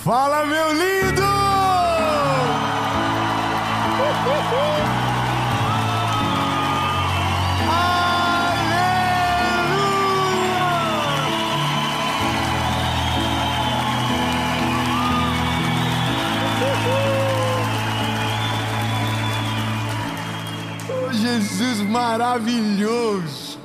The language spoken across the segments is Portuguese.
Fala, meu lindo! Oh, Jesus maravilhoso!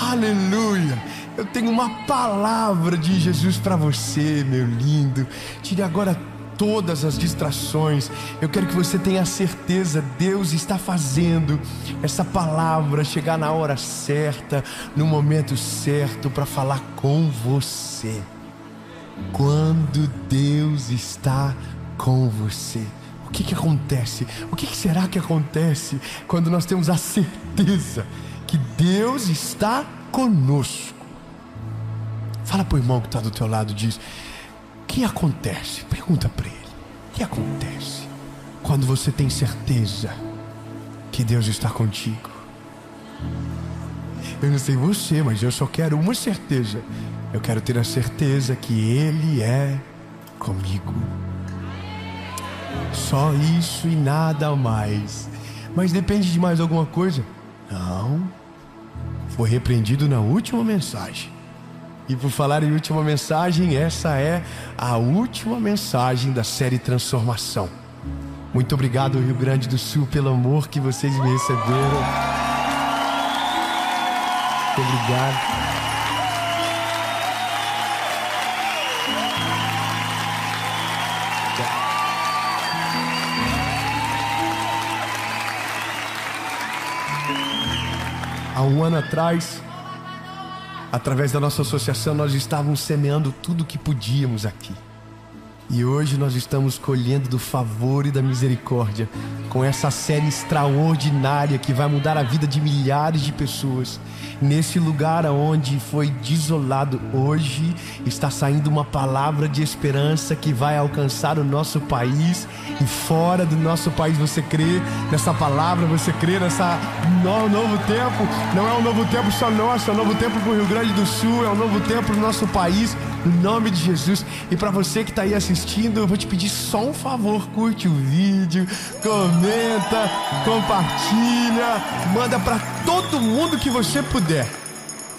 Aleluia! Eu tenho uma palavra de Jesus para você, meu lindo. Tire agora todas as distrações. Eu quero que você tenha certeza, Deus está fazendo essa palavra chegar na hora certa, no momento certo, para falar com você. Quando Deus está com você, o que acontece? O que será que acontece quando nós temos a certeza que Deus está conosco? Fala pro irmão que está do teu lado, diz: o que acontece? Pergunta para ele: o que acontece quando você tem certeza que Deus está contigo? Eu não sei você, mas eu só quero uma certeza. Eu quero ter a certeza que Ele é comigo. Só isso e nada mais. Mas depende de mais alguma coisa? Não. Foi repreendido na última mensagem. E por falar em última mensagem, essa é a última mensagem da série Transformação. Muito obrigado, Rio Grande do Sul, pelo amor que vocês me receberam. Muito obrigado. Há um ano atrás, através da nossa associação, nós estávamos semeando tudo o que podíamos aqui. E hoje nós estamos colhendo do favor e da misericórdia, com essa série extraordinária que vai mudar a vida de milhares de pessoas. Nesse lugar onde foi desolado, hoje está saindo uma palavra de esperança que vai alcançar o nosso país e fora do nosso país. Você crê nessa palavra? Você crê nessa novo tempo? Não é um novo tempo só nosso, é um novo tempo para o Rio Grande do Sul, é um novo tempo para o nosso país, no nome de Jesus. E para você que está aí assistindo, eu vou te pedir só um favor: curte o vídeo, comenta, compartilha, manda para todo mundo que você puder.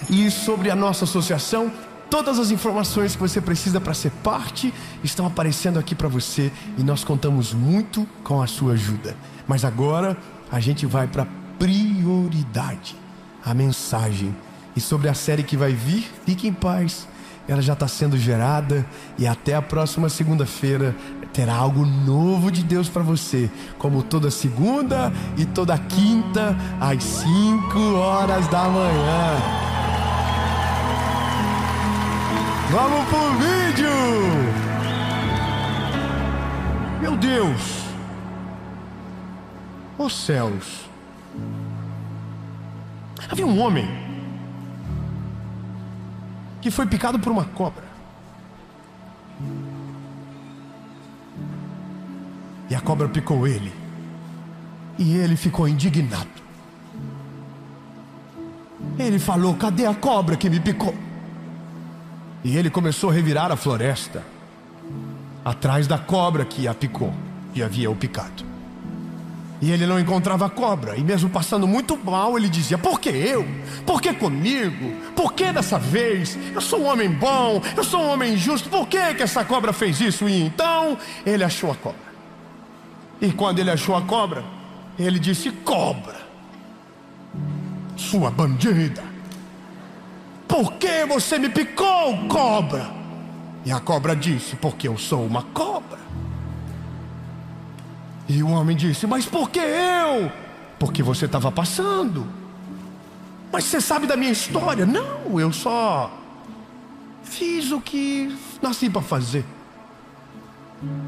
E sobre a nossa associação, todas as informações que você precisa para ser parte estão aparecendo aqui para você, e nós contamos muito com a sua ajuda. Mas agora a gente vai para prioridade, a mensagem. E sobre a série que vai vir, fique em paz, ela já está sendo gerada, e até a próxima segunda-feira terá algo novo de Deus para você, como toda segunda e toda quinta às 5 horas da manhã. Vamos pro vídeo! Meu Deus! Os céus! Havia um homem que foi picado por uma cobra. E a cobra picou ele. E ele ficou indignado. Ele falou: cadê a cobra que me picou? E ele começou a revirar a floresta atrás da cobra que a picou e havia o picado. E ele não encontrava a cobra, e mesmo passando muito mal, ele dizia: por que eu? Por que comigo? Por que dessa vez? Eu sou um homem bom, eu sou um homem justo, por que essa cobra fez isso? E então ele achou a cobra. E quando ele achou a cobra, ele disse: cobra, sua bandida, por que você me picou, cobra? E a cobra disse: porque eu sou uma cobra. E o homem disse: mas por que eu? Porque você estava passando. Mas você sabe da minha história? Não, eu só fiz o que nasci para fazer.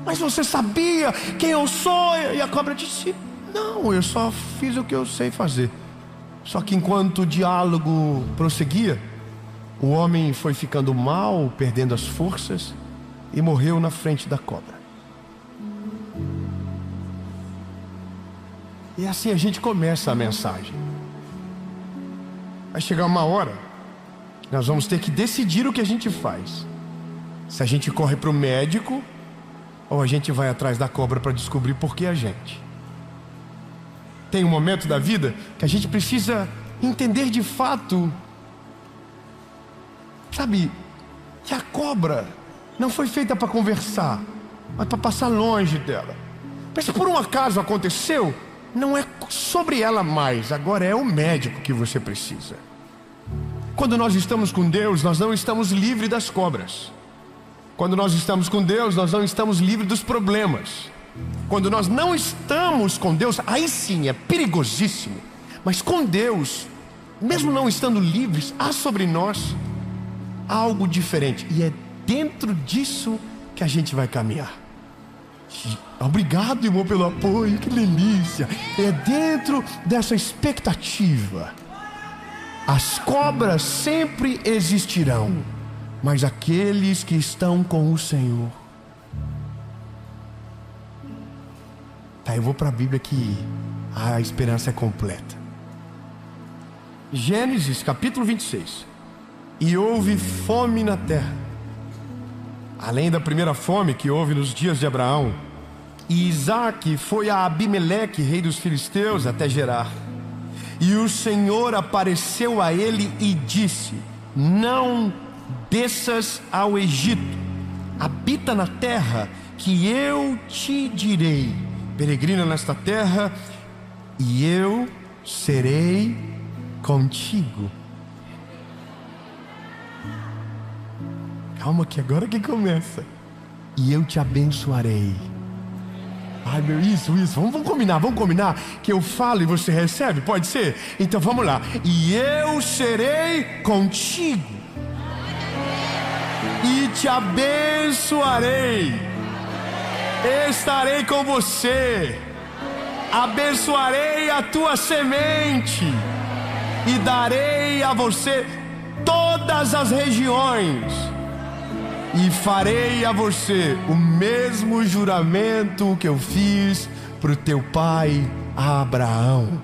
Mas você sabia quem eu sou? E a cobra disse: não, eu só fiz o que eu sei fazer. Só que enquanto o diálogo prosseguia, o homem foi ficando mal, perdendo as forças, e morreu na frente da cobra. E assim a gente começa a mensagem. Vai chegar uma hora, nós vamos ter que decidir o que a gente faz. Se a gente corre para o médico ou a gente vai atrás da cobra para descobrir por que a gente. Tem um momento da vida que a gente precisa entender de fato, sabe, que a cobra não foi feita para conversar, mas para passar longe dela. Mas se por um acaso aconteceu, não é sobre ela mais, agora é o médico que você precisa. Quando nós estamos com Deus, nós não estamos livres das cobras. Quando nós estamos com Deus, nós não estamos livres dos problemas. Quando nós não estamos com Deus, aí sim é perigosíssimo. Mas com Deus, mesmo não estando livres, há sobre nós algo diferente. E é dentro disso que a gente vai caminhar. Obrigado, irmão, pelo apoio, que delícia. É dentro dessa expectativa. As cobras sempre existirão, mas aqueles que estão com o Senhor. Tá, eu vou para a Bíblia que a esperança é completa. Gênesis capítulo 26. E houve fome na terra, além da primeira fome que houve nos dias de Abraão. E Isaque foi a Abimeleque, rei dos filisteus, até Gerar. E o Senhor apareceu a ele e disse: não desças ao Egito, habita na terra que eu te direi. Peregrina nesta terra, e eu serei contigo. Calma que agora que começa. E eu te abençoarei. Ai meu, isso, vamos combinar que eu falo e você recebe, pode ser? Então vamos lá. E eu serei contigo e te abençoarei. Estarei com você, abençoarei a tua semente e darei a você todas as regiões, e farei a você o mesmo juramento que eu fiz para o teu pai Abraão.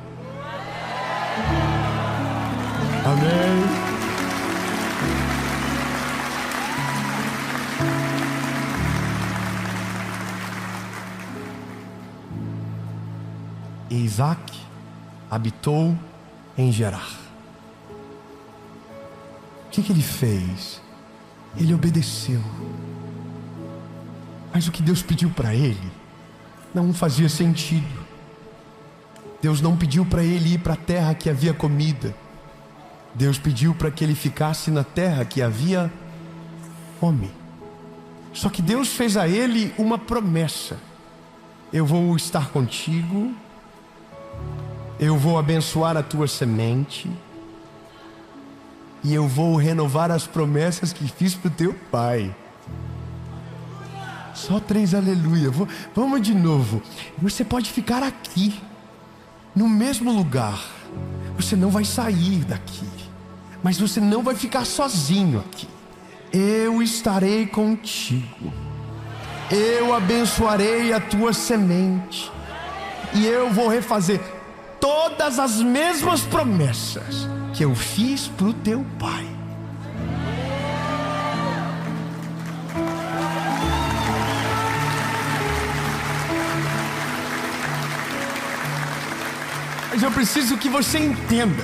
Amém. E Isaque habitou em Gerar. O que ele fez? Ele obedeceu. Mas o que Deus pediu para ele não fazia sentido. Deus não pediu para ele ir para a terra que havia comida. Deus pediu para que ele ficasse na terra que havia fome. Só que Deus fez a ele uma promessa: eu vou estar contigo, eu vou abençoar a tua semente, e eu vou renovar as promessas que fiz para o teu pai. Só 3 aleluia. Vamos de novo. Você pode ficar aqui, no mesmo lugar. Você não vai sair daqui, mas você não vai ficar sozinho aqui. Eu estarei contigo. Eu abençoarei a tua semente, e eu vou refazer todas as mesmas promessas que eu fiz para o teu pai. Mas eu preciso que você entenda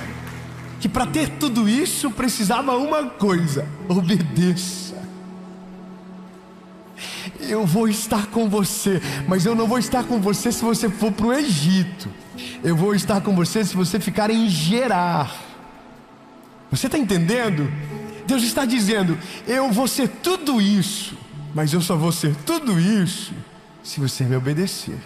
que para ter tudo isso precisava uma coisa: obedeça. Eu vou estar com você, mas eu não vou estar com você se você for para o Egito. Eu vou estar com você se você ficar em Gerar. Você está entendendo? Deus está dizendo: eu vou ser tudo isso, mas eu só vou ser tudo isso se você me obedecer.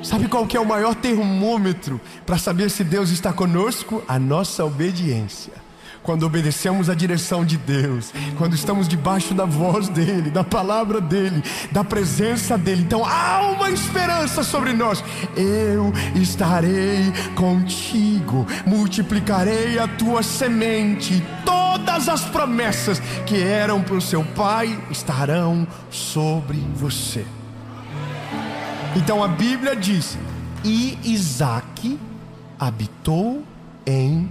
Sabe qual que é o maior termômetro para saber se Deus está conosco? A nossa obediência. Quando obedecemos a direção de Deus, quando estamos debaixo da voz dEle, da palavra dEle, da presença dEle, então há uma esperança sobre nós. Eu estarei contigo, multiplicarei a tua semente, todas as promessas que eram para o seu pai estarão sobre você. Então a Bíblia diz: e Isaque habitou em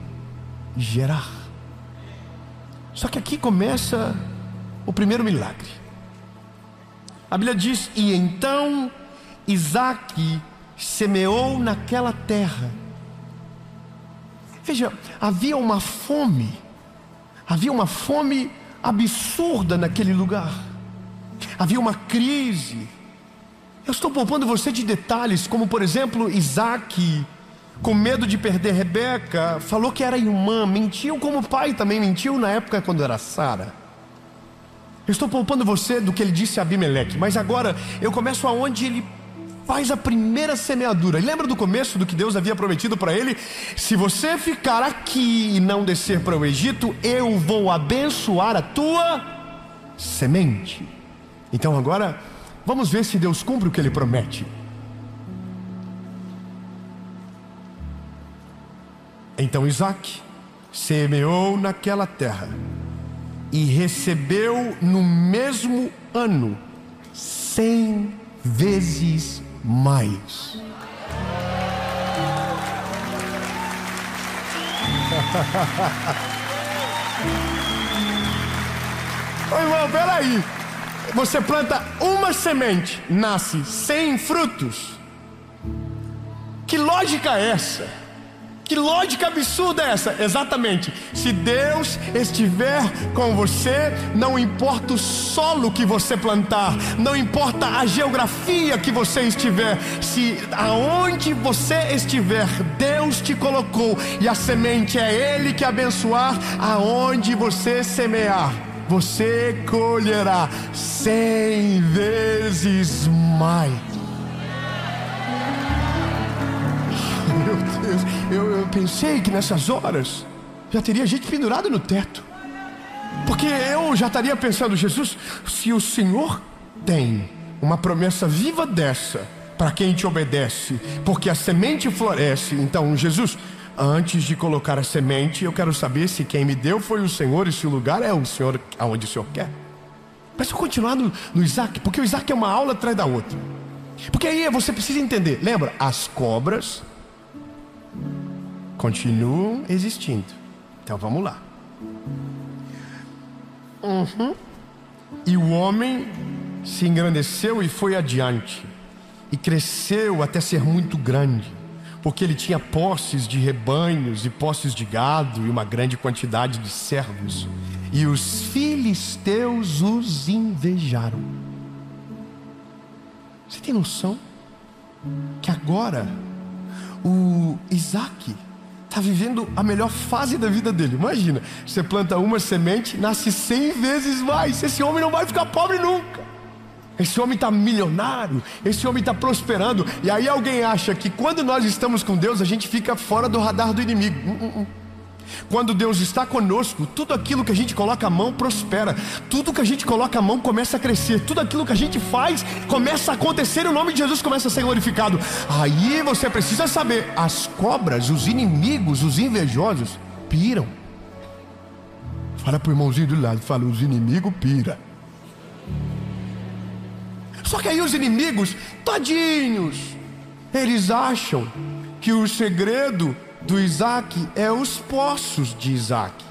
Gerar. Só que aqui começa o primeiro milagre. A Bíblia diz: e então Isaque semeou naquela terra. Veja, havia uma fome absurda naquele lugar. Havia uma crise. Eu estou poupando você de detalhes, como por exemplo, Isaque, com medo de perder Rebeca, falou que era irmã, mentiu como o pai também mentiu na época quando era Sara. Eu estou poupando você do que ele disse a Abimeleque, mas agora eu começo aonde ele faz a primeira semeadura. E lembra do começo do que Deus havia prometido para ele? Se você ficar aqui e não descer para o Egito, eu vou abençoar a tua semente. Então agora, vamos ver se Deus cumpre o que ele promete. Então Isaque semeou naquela terra e recebeu no mesmo ano 100 vezes mais. Ô irmão, peraí. Você planta uma semente, nasce 100 frutos. Que lógica é essa? Que lógica absurda é essa? Exatamente. Se Deus estiver com você, não importa o solo que você plantar, não importa a geografia que você estiver, se aonde você estiver, Deus te colocou, e a semente é Ele que abençoar. Aonde você semear, você colherá 100 vezes mais. Meu Deus, eu pensei que nessas horas já teria gente pendurada no teto, porque eu já estaria pensando: Jesus, se o Senhor tem uma promessa viva dessa para quem te obedece, porque a semente floresce, então Jesus, antes de colocar a semente, eu quero saber se quem me deu foi o Senhor e se o lugar é o Senhor aonde o Senhor quer. Mas eu continuar no Isaque, porque o Isaque é uma aula atrás da outra. Porque aí você precisa entender, lembra, as cobras continuam existindo. Então vamos lá. E o homem se engrandeceu e foi adiante, e cresceu até ser muito grande, porque ele tinha posses de rebanhos e posses de gado e uma grande quantidade de servos. E os filisteus os invejaram. Você tem noção que agora o Isaque está vivendo a melhor fase da vida dele? Imagina, você planta uma semente, nasce 100 vezes mais. Esse homem não vai ficar pobre nunca. Esse homem está milionário, esse homem está prosperando. E aí alguém acha que quando nós estamos com Deus, a gente fica fora do radar do inimigo. Quando Deus está conosco, tudo aquilo que a gente coloca a mão prospera. Tudo que a gente coloca a mão começa a crescer. Tudo aquilo que a gente faz começa a acontecer, e o nome de Jesus começa a ser glorificado. Aí você precisa saber, as cobras, os inimigos, os invejosos piram. Fala pro irmãozinho do lado, fala: os inimigos piram. Só que aí os inimigos, tadinhos, eles acham que o segredo do Isaque é os poços de Isaque.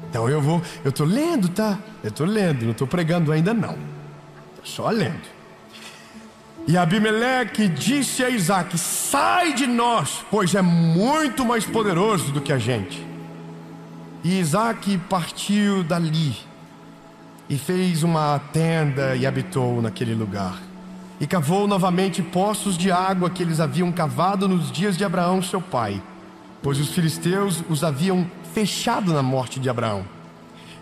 Então eu estou lendo, tá? Eu estou lendo, não estou pregando ainda não. Estou só lendo. E Abimeleque disse a Isaque: sai de nós, pois é muito mais poderoso do que a gente. E Isaque partiu dali e fez uma tenda e habitou naquele lugar. E cavou novamente poços de água que eles haviam cavado nos dias de Abraão seu pai, pois os filisteus os haviam fechado na morte de Abraão.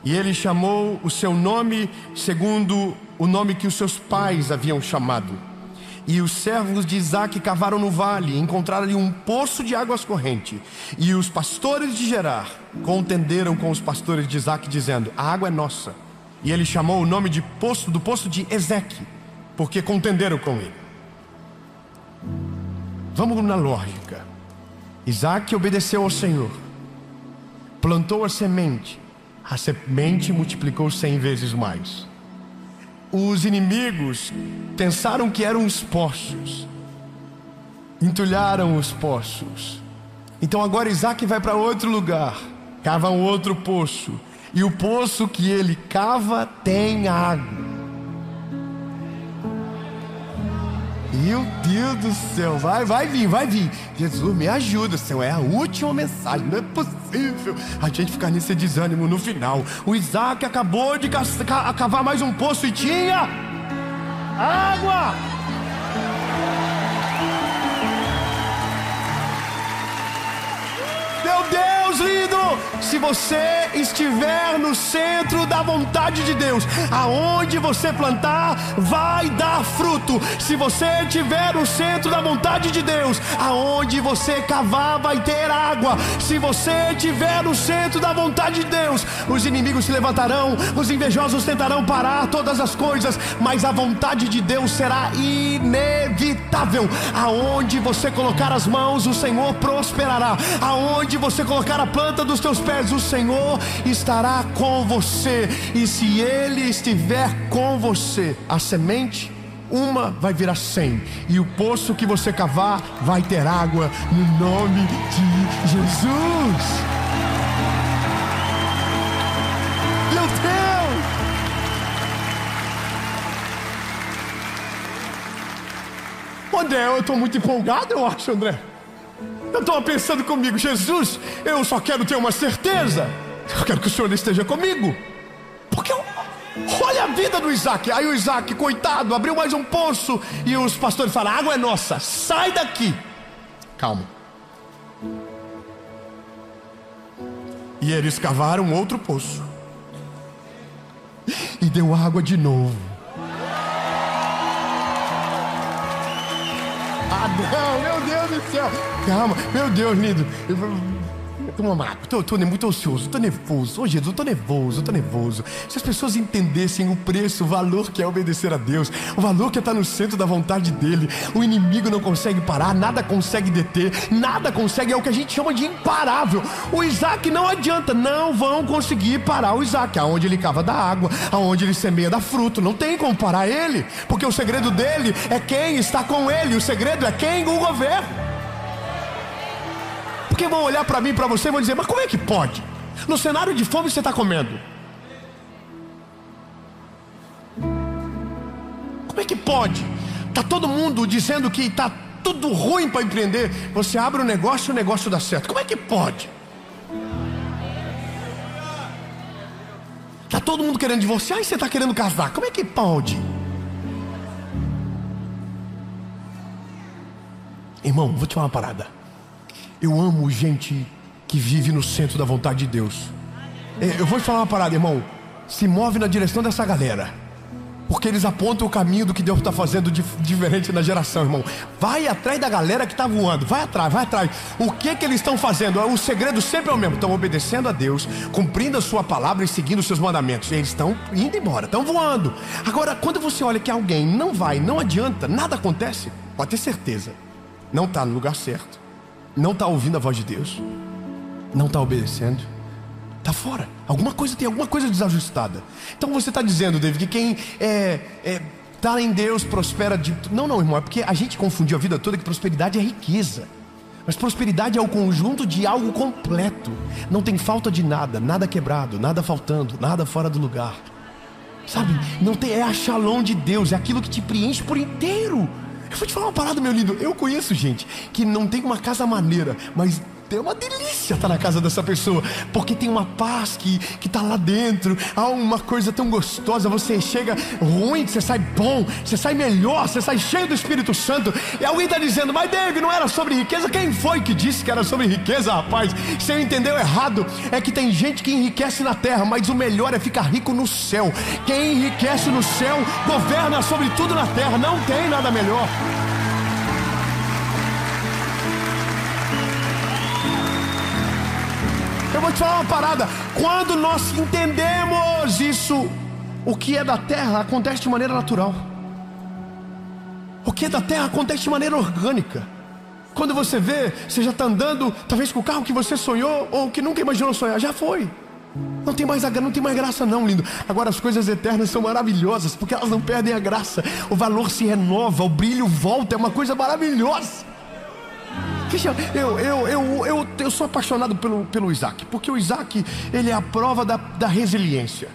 E ele chamou o seu nome segundo o nome que os seus pais haviam chamado. E os servos de Isaque cavaram no vale e encontraram ali um poço de águas corrente. E os pastores de Gerar contenderam com os pastores de Isaque, dizendo: a água é nossa. E ele chamou o nome de poço, do poço de Ezeque, porque contenderam com ele. Vamos na lógica. Isaque obedeceu ao Senhor, plantou a semente multiplicou 100 vezes mais. Os inimigos pensaram que eram os poços, entulharam os poços. Então agora Isaque vai para outro lugar, cava um outro poço, e o poço que ele cava tem água. Meu Deus do céu, vai vir. Jesus, me ajuda, Senhor, é a última mensagem. Não é possível a gente ficar nesse desânimo no final. O Isaac acabou de cavar mais um poço e tinha água. Meu Deus lindo, se você estiver no centro da vontade de Deus, aonde você plantar vai dar fruto. Se você estiver no centro da vontade de Deus, aonde você cavar vai ter água. Se você estiver no centro da vontade de Deus, os inimigos se levantarão, os invejosos tentarão parar todas as coisas, mas a vontade de Deus será inevitável. Aonde você colocar as mãos, o Senhor prosperará. Aonde você colocar a planta dos teus pés, o Senhor estará com você. E se Ele estiver com você, a semente, uma vai virar 100, e o poço que você cavar vai ter água, no nome de Jesus. Meu Deus! André, eu estou muito empolgado, eu acho, André. Eu estava pensando comigo, Jesus, eu só quero ter uma certeza. Eu quero que o Senhor esteja comigo. Porque olha a vida do Isaac. Aí o Isaac, coitado, abriu mais um poço, e os pastores falaram, a água é nossa, sai daqui. Calma. E eles cavaram outro poço, e deu água de novo. Não, meu Deus do céu. Calma, meu Deus lindo. Estou muito ansioso, estou nervoso. Ô Jesus, estou nervoso. Se as pessoas entendessem o preço, o valor que é obedecer a Deus, o valor que é estar no centro da vontade dEle, o inimigo não consegue parar, nada consegue deter, nada consegue, é o que a gente chama de imparável. O Isaac não adianta, não vão conseguir parar o Isaac. Aonde ele cava dá água, aonde ele semeia dá fruto, não tem como parar ele, porque o segredo dele é quem está com ele, o segredo é quem o governa. Porque vão olhar para mim e para você e vão dizer, mas como é que pode? No cenário de fome você está comendo. Como é que pode? Está todo mundo dizendo que está tudo ruim para empreender. Você abre um negócio e o negócio dá certo. Como é que pode? Está todo mundo querendo divorciar e você está querendo casar. Como é que pode? Irmão, vou te falar uma parada. Eu amo gente que vive no centro da vontade de Deus. Eu vou te falar uma parada, irmão. Se move na direção dessa galera, porque eles apontam o caminho do que Deus está fazendo diferente na geração, irmão. Vai atrás da galera que está voando. Vai atrás. O que eles estão fazendo? O segredo sempre é o mesmo. Estão obedecendo a Deus, cumprindo a sua palavra e seguindo os seus mandamentos. Eles estão indo embora, estão voando. Agora, quando você olha que alguém não vai, não adianta, nada acontece, pode ter certeza, não está no lugar certo, não está ouvindo a voz de Deus, não está obedecendo, está fora. Tem alguma coisa desajustada. Então você está dizendo, David, que quem está em Deus prospera de... Não, irmão, é porque a gente confundiu a vida toda que prosperidade é riqueza. Mas prosperidade é o conjunto de algo completo. Não tem falta de nada, nada quebrado, nada faltando, nada fora do lugar. Sabe? Não tem, é a shalom de Deus, é aquilo que te preenche por inteiro. Eu vou te falar uma parada, meu lindo. Eu conheço gente que não tem uma casa maneira, mas é uma delícia estar na casa dessa pessoa, porque tem uma paz que está lá dentro. Há uma coisa tão gostosa. Você chega ruim, você sai bom, você sai melhor, você sai cheio do Espírito Santo. E alguém está dizendo, mas David, não era sobre riqueza? Quem foi que disse que era sobre riqueza, rapaz? Você entendeu errado. É que tem gente que enriquece na terra, mas o melhor é ficar rico no céu. Quem enriquece no céu governa sobre tudo na terra. Não tem nada melhor. Eu vou te falar uma parada. Quando nós entendemos isso, o que é da terra acontece de maneira natural. O que é da terra acontece de maneira orgânica. Quando você vê, você já está andando, talvez com o carro que você sonhou ou que nunca imaginou sonhar, já foi. Não tem mais graça não, lindo. Agora as coisas eternas são maravilhosas, porque elas não perdem a graça. O valor se renova, o brilho volta, é uma coisa maravilhosa. Cristiano, eu sou apaixonado pelo Isaac, porque o Isaac, ele é a prova da resiliência.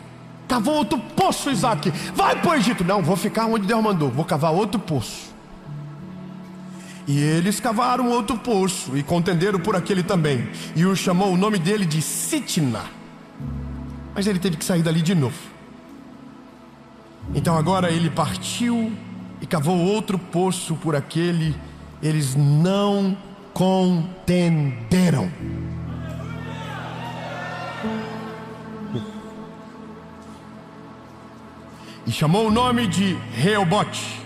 Cavou outro poço, Isaac. Vai para o Egito. Não, vou ficar onde Deus mandou. Vou cavar outro poço. E eles cavaram outro poço e contenderam por aquele também. E o chamou o nome dele de Sitna. Mas ele teve que sair dali de novo. Então agora ele partiu e cavou outro poço por aquele. Eles não contenderam. E chamou o nome de Reobote.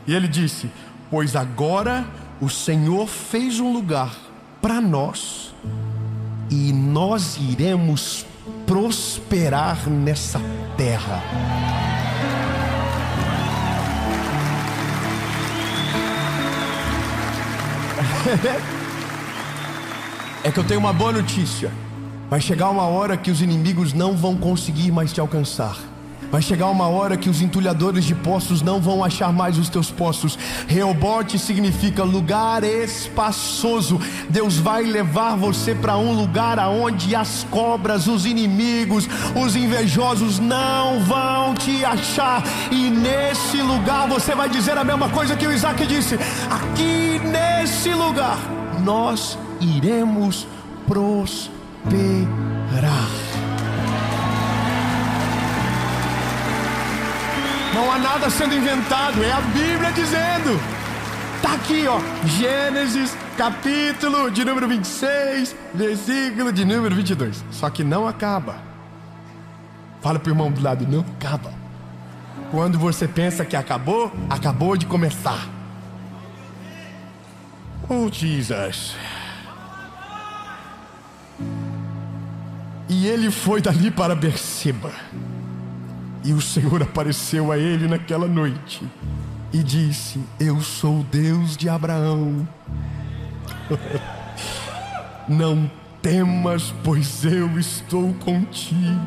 E ele disse: pois agora o Senhor fez um lugar para nós, e nós iremos prosperar nessa terra. É que eu tenho uma boa notícia. Vai chegar uma hora que os inimigos não vão conseguir mais te alcançar. Vai chegar uma hora que os entulhadores de poços não vão achar mais os teus poços. Reobote significa lugar espaçoso. Deus vai levar você para um lugar aonde as cobras, os inimigos, os invejosos não vão te achar. E nesse lugar você vai dizer a mesma coisa que o Isaac disse: aqui nesse lugar nós iremos prosperar. Não há nada sendo inventado, é a Bíblia dizendo. Está aqui, ó, Gênesis, capítulo de número 26, versículo de número 22. Só que não acaba. Fala para o irmão do lado: não acaba. Quando você pensa que acabou, acabou de começar. Oh, Jesus. E ele foi dali para Berseba. E o Senhor apareceu a ele naquela noite e disse: eu sou o Deus de Abraão. Não temas, pois eu estou contigo.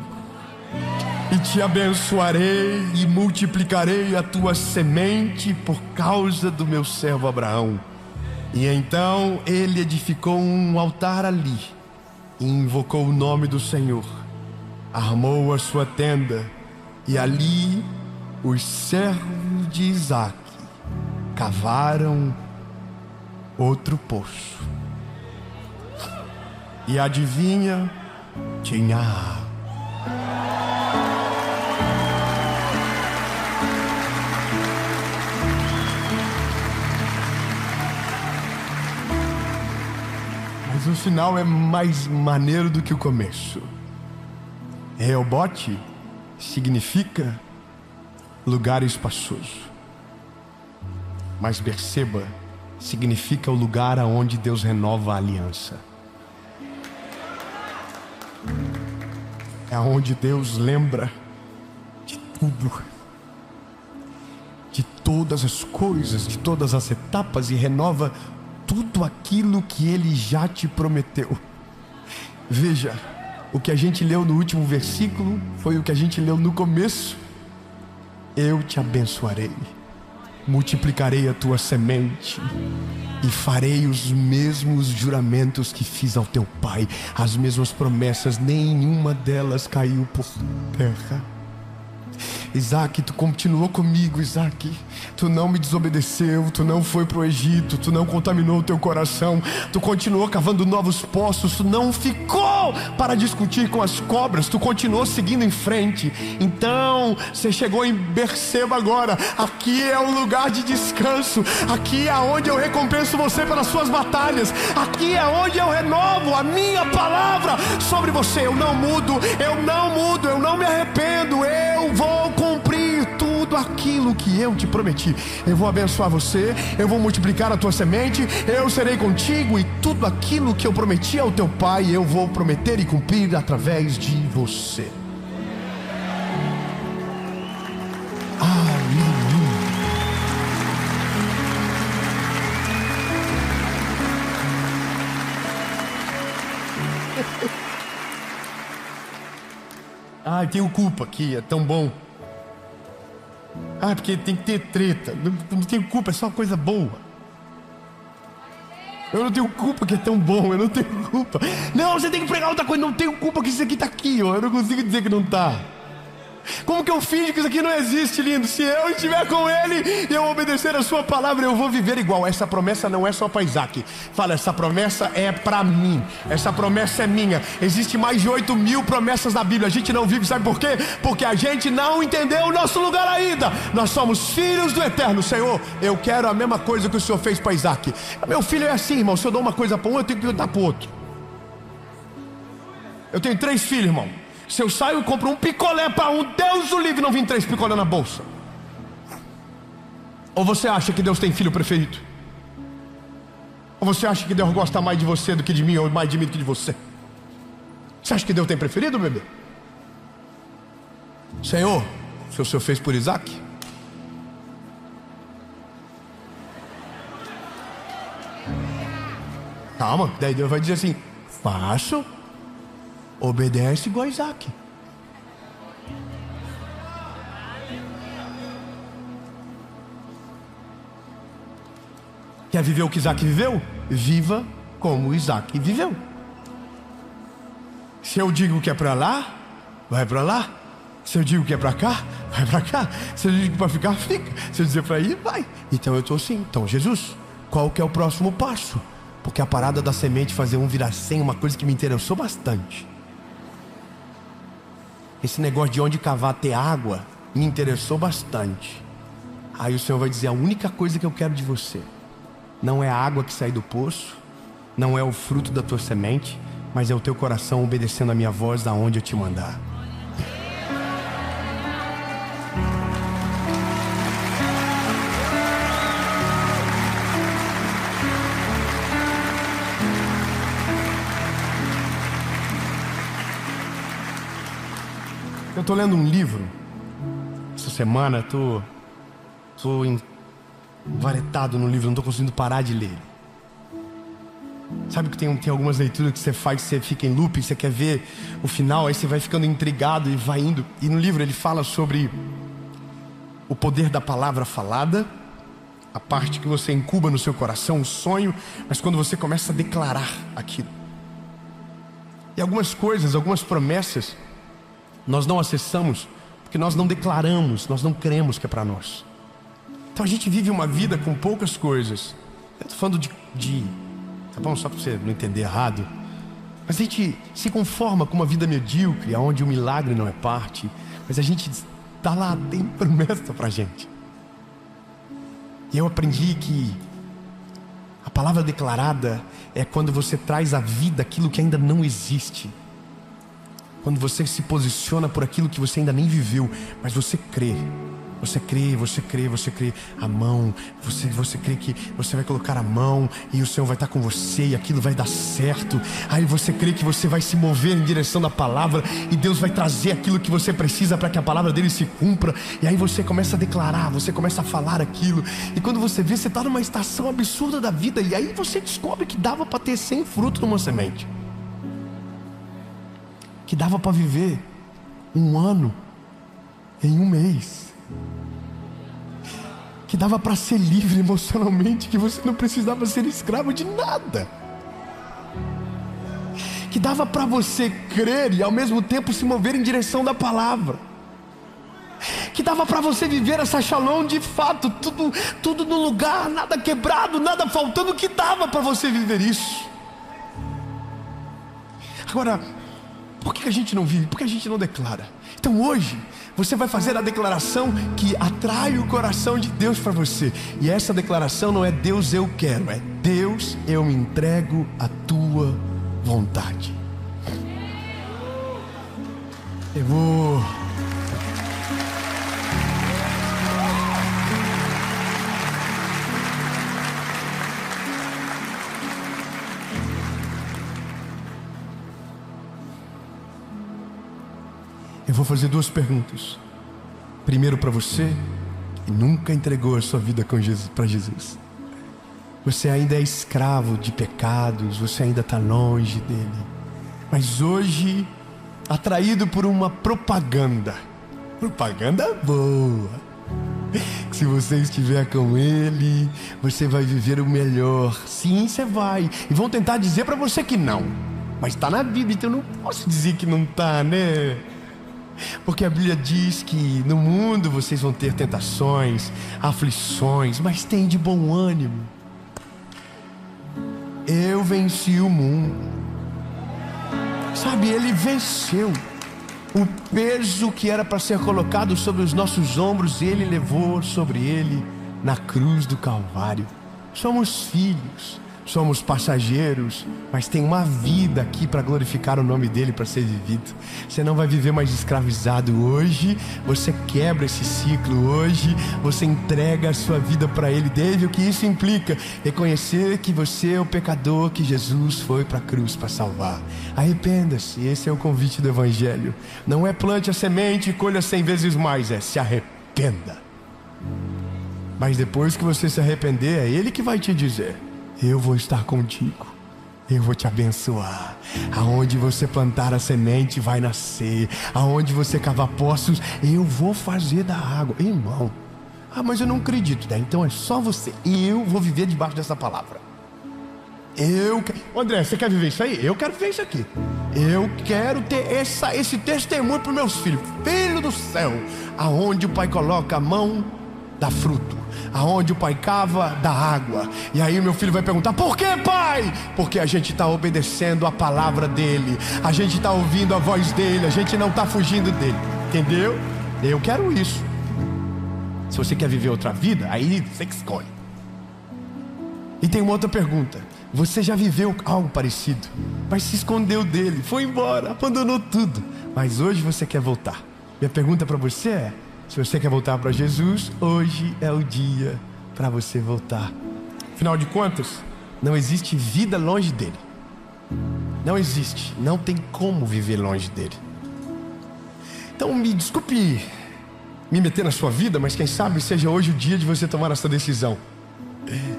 E te abençoarei e multiplicarei a tua semente por causa do meu servo Abraão. E então ele edificou um altar ali e invocou o nome do Senhor. Armou a sua tenda. E ali os servos de Isaac cavaram outro poço. E adivinha, tinha água. Mas o final é mais maneiro do que o começo. Reobote significa lugar espaçoso, mas Berseba significa o lugar aonde Deus renova a aliança. É aonde Deus lembra de tudo, de todas as coisas, de todas as etapas, e renova tudo aquilo que Ele já te prometeu. Veja, o que a gente leu no último versículo foi o que a gente leu no começo. Eu te abençoarei, multiplicarei a tua semente e farei os mesmos juramentos que fiz ao teu pai. As mesmas promessas, nenhuma delas caiu por terra. Isaac, tu continuou comigo, Isaac. Tu não me desobedeceu, tu não foi para o Egito, tu não contaminou o teu coração, tu continuou cavando novos poços, tu não ficou para discutir com as cobras, tu continuou seguindo em frente. Então, você chegou em Berseba agora. Aqui é o lugar de descanso, aqui é onde eu recompenso você pelas suas batalhas, aqui é onde eu renovo a minha palavra sobre você. Eu não mudo, eu não me arrependo, eu vou cumprir tudo aquilo que eu te prometi. Eu vou abençoar você, eu vou multiplicar a tua semente, eu serei contigo, e tudo aquilo que eu prometi ao teu pai, eu vou prometer e cumprir através de você. Aleluia. Ai, tenho culpa aqui, é tão bom. Porque tem que ter treta. Não tenho culpa, é só uma coisa boa. Eu não tenho culpa que é tão bom, eu não tenho culpa. Não, você tem que pregar outra coisa, não tenho culpa que isso aqui está aqui, ó. Eu não consigo dizer que não está. Como que eu finjo que isso aqui não existe, lindo? Se eu estiver com Ele e eu obedecer a sua palavra, eu vou viver igual. Essa promessa não é só para Isaac. Fala, essa promessa é para mim. Essa promessa é minha. Existe mais de 8.000 promessas na Bíblia. A gente não vive, sabe por quê? Porque a gente não entendeu o nosso lugar ainda. Nós somos filhos do Eterno. Senhor, eu quero a mesma coisa que o Senhor fez para Isaac. Meu filho é assim, irmão. Se eu dou uma coisa para um, eu tenho que dar para o outro. Eu tenho 3 filhos, irmão. Se eu saio e compro um picolé para um, Deus o livre, não vim 3 picolé na bolsa. Ou você acha que Deus tem filho preferido? Ou você acha que Deus gosta mais de você do que de mim, ou mais de mim do que de você? Você acha que Deus tem preferido, bebê? Senhor, se o Senhor fez por Isaac, calma, daí Deus vai dizer assim: faço. Obedece igual a Isaac. Quer viver o que Isaac viveu? Viva como Isaac viveu. Se eu digo que é para lá, vai para lá. Se eu digo que é para cá, vai para cá. Se eu digo que é para ficar, fica. Se eu dizer para ir, vai. Então eu estou assim. Então Jesus, qual que é o próximo passo? Porque a parada da semente fazer um virar 100, uma coisa que me interessou bastante. Esse negócio de onde cavar ter água me interessou bastante. Aí o Senhor vai dizer: a única coisa que eu quero de você não é a água que sai do poço, não é o fruto da tua semente, mas é o teu coração obedecendo a minha voz aonde eu te mandar. Eu estou lendo um livro essa semana, estou envaretado no livro, não estou conseguindo parar de ler. Sabe que tem algumas leituras que você faz, você fica em loop, você quer ver o final, aí você vai ficando intrigado e vai indo. E no livro ele fala sobre o poder da palavra falada, a parte que você incuba no seu coração, o sonho, mas quando você começa a declarar aquilo. E algumas coisas, algumas promessas, nós não acessamos porque nós não declaramos, nós não cremos que é para nós. Então a gente vive uma vida com poucas coisas. Eu estou falando de tá bom? Só para você não entender errado. Mas a gente se conforma com uma vida medíocre, onde o milagre não é parte. Mas a gente está lá, tem promessa para a gente. E eu aprendi que a palavra declarada é quando você traz à vida aquilo que ainda não existe. Quando você se posiciona por aquilo que você ainda nem viveu, mas você crê. Você crê, você crê, você crê. A mão, você crê que você vai colocar a mão e o Senhor vai estar com você e aquilo vai dar certo. Aí você crê que você vai se mover em direção da palavra e Deus vai trazer aquilo que você precisa para que a palavra dele se cumpra. E aí você começa a declarar, você começa a falar aquilo. E quando você vê, você está numa estação absurda da vida. E aí você descobre que dava para ter 100 frutos numa semente. Que dava para viver 1 ano em 1 mês. Que dava para ser livre emocionalmente, que você não precisava ser escravo de nada. Que dava para você crer e ao mesmo tempo se mover em direção da palavra. Que dava para você viver essa shalom de fato, tudo no lugar, nada quebrado, nada faltando, que dava para você viver isso. Agora, por que a gente não vive? Por que a gente não declara? Então hoje, você vai fazer a declaração que atrai o coração de Deus para você. E essa declaração não é Deus eu quero, é Deus eu me entrego à tua vontade. Eu vou fazer 2 perguntas. Primeiro para você que nunca entregou a sua vida para Jesus. Você ainda é escravo de pecados, você ainda está longe dele. Mas hoje, atraído por uma propaganda boa, que Se você estiver com Ele, você vai viver o melhor. Sim, você vai. E vão tentar dizer para você que não. Mas está na Bíblia, então eu não posso dizer que não está, né? Porque a Bíblia diz que no mundo vocês vão ter tentações, aflições, mas tem de bom ânimo. Eu venci o mundo. Sabe, Ele venceu. O peso que era para ser colocado sobre os nossos ombros, Ele levou sobre Ele na cruz do Calvário. Somos filhos, somos passageiros, mas tem uma vida aqui para glorificar o nome dEle, para ser vivido. Você não vai viver mais escravizado. Hoje você quebra esse ciclo. Hoje você entrega a sua vida para Ele. Deve o que isso implica? Reconhecer que você é o pecador, que Jesus foi para a cruz para salvar. Arrependa-se. Esse é o convite do Evangelho. Não é plante a semente e colha 100 vezes mais, é se arrependa. Mas depois que você se arrepender, é Ele que vai te dizer: eu vou estar contigo, eu vou te abençoar. Aonde você plantar a semente vai nascer. Aonde você cavar poços, eu vou fazer da água. Irmão, mas eu não acredito, né? Então é só você. Eu vou viver debaixo dessa palavra. André, você quer viver isso aí? Eu quero viver isso aqui. Eu quero ter esse testemunho para os meus filhos. Filho do céu, aonde o pai coloca a mão, dá fruto. Aonde o pai cava, dá água. E aí o meu filho vai perguntar: por que, pai? Porque a gente está obedecendo a palavra dele. A gente está ouvindo a voz dele. A gente não está fugindo dele. Entendeu? Eu quero isso. Se você quer viver outra vida, aí você que escolhe. E tem uma outra pergunta: você já viveu algo parecido, mas se escondeu dele, foi embora, abandonou tudo, mas hoje você quer voltar? Minha pergunta para você é: se você quer voltar para Jesus, hoje é o dia para você voltar. Afinal de contas, não existe vida longe dele. Não existe. Não tem como viver longe dele. Então me desculpe me meter na sua vida, mas quem sabe seja hoje o dia de você tomar essa decisão.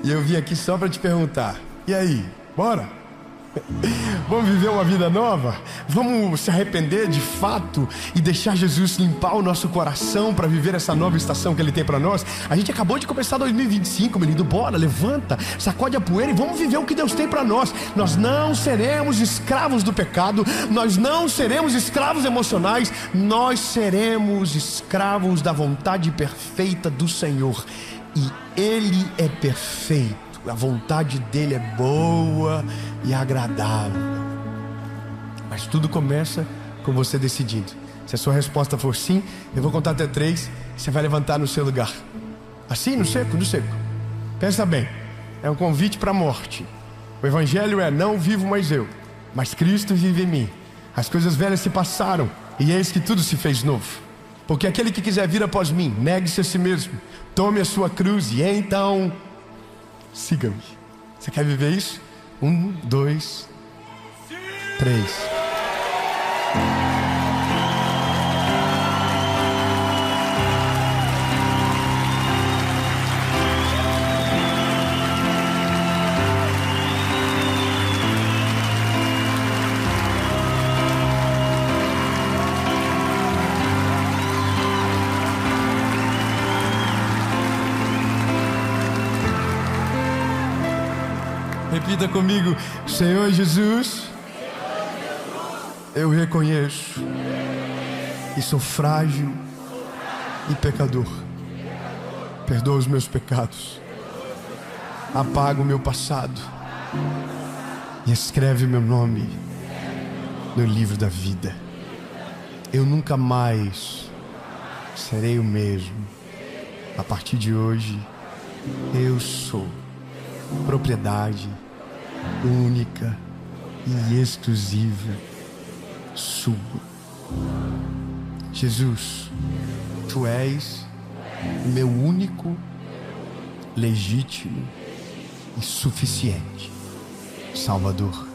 E eu vim aqui só para te perguntar: e aí, bora? Vamos viver uma vida nova? Vamos se arrepender de fato e deixar Jesus limpar o nosso coração para viver essa nova estação que Ele tem para nós? A gente acabou de começar 2025, menino. Bora, levanta, sacode a poeira e vamos viver o que Deus tem para nós. Nós não seremos escravos do pecado. Nós não seremos escravos emocionais. Nós seremos escravos da vontade perfeita do Senhor. E Ele é perfeito. A vontade dele é boa e agradável. Mas tudo começa com você decidindo. Se a sua resposta for sim, eu vou contar até 3. Você vai levantar no seu lugar. Assim, no seco, no seco. Pensa bem, é um convite para a morte. O Evangelho é: não vivo mais eu, mas Cristo vive em mim. As coisas velhas se passaram e eis que tudo se fez novo. Porque aquele que quiser vir após mim, negue-se a si mesmo, tome a sua cruz e então siga-me. Você quer viver isso? 1, 2, 3. Repita comigo: Senhor Jesus, eu reconheço que sou frágil e pecador. Perdoa os meus pecados, apaga o meu passado e escreve meu nome no livro da vida. Eu nunca mais serei o mesmo. A partir de hoje, eu sou propriedade única e exclusiva sua. Jesus, Tu és o meu único, legítimo e suficiente Salvador.